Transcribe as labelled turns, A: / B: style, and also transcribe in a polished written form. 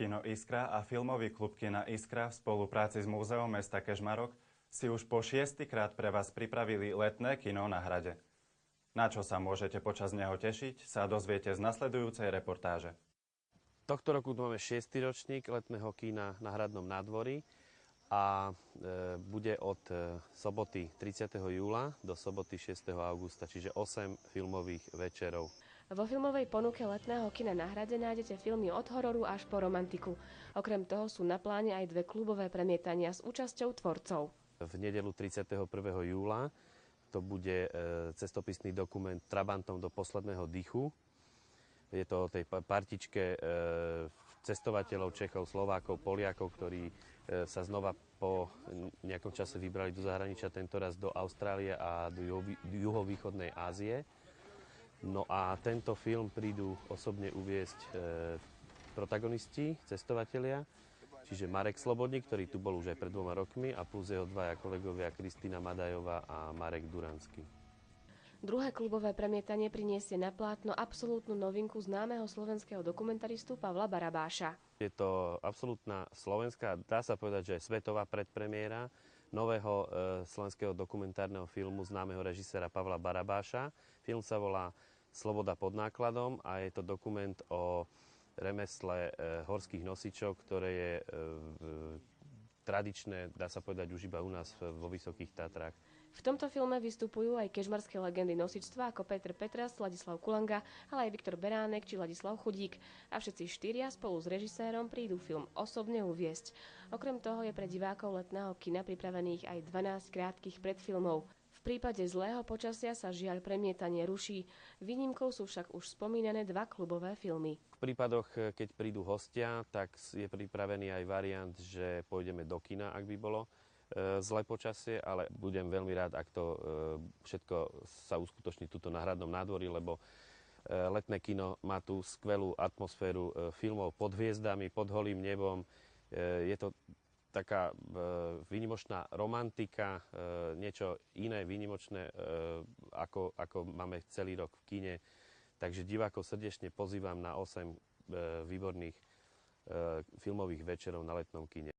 A: Kino Iskra a filmový klub Kina Iskra v spolupráci s Múzeom mesta Kežmarok si už po 6. krát pre vás pripravili letné kino na hrade. Na čo sa môžete počas neho tešiť, sa dozviete z nasledujúcej reportáže.
B: Tohto roku tu máme 6. ročník letného kína na Hradnom nádvorí a bude od soboty 30. júla do soboty 6. augusta, čiže 8 filmových večerov.
C: Vo filmovej ponuke letného kina na Hrade nájdete filmy od hororu až po romantiku. Okrem toho sú na pláne aj 2 klubové premietania s účasťou tvorcov.
B: V nedeľu 31. júla to bude cestopisný dokument Trabantom do posledného dychu. Je to o tej partičke cestovateľov Čechov, Slovákov, Poliakov, ktorí sa znova po nejakom čase vybrali do zahraničia, tentoraz do Austrálie a do juhovýchodnej Ázie. No a tento film prídu osobne uviesť protagonisti, cestovatelia, čiže Marek Slobodník, ktorý tu bol už aj pred 2 rokmi, a plus jeho 2 kolegovia Kristína Madajová a Marek Duranský.
C: Druhé klubové premietanie priniesie na plátno absolútnu novinku známeho slovenského dokumentaristu Pavla Barabáša.
B: Je to absolútna slovenská, dá sa povedať, že svetová predpremiéra nového slovenského dokumentárneho filmu známeho režiséra Pavla Barabáša. Film sa volá Sloboda pod nákladom a je to dokument o remesle horských nosičov, ktoré je tradičné, dá sa povedať, už iba u nás vo Vysokých Tatrách.
C: V tomto filme vystupujú aj kežmarské legendy nosičstva ako Peter Petras, Ladislav Kulanga, ale aj Viktor Beránek či Ladislav Chudík. A všetci 4 spolu s režisérom prídu film osobne uviesť. Okrem toho je pre divákov letného kina pripravených aj 12 krátkych predfilmov. V prípade zlého počasia sa žiaľ premietanie ruší. Výnimkou sú však už spomínané 2 klubové filmy.
B: V prípadoch, keď prídu hostia, tak je pripravený aj variant, že pôjdeme do kina, ak by bolo zlé počasie, ale budem veľmi rád, ak to všetko sa uskutoční tuto na Hradnom nádvorí, lebo letné kino má tú skvelú atmosféru filmov pod hviezdami, pod holým nebom. Je to taká výnimočná romantika, niečo iné výnimočné, ako máme celý rok v kine. Takže divákov srdečne pozývam na 8 výborných filmových večerov na letnom kine.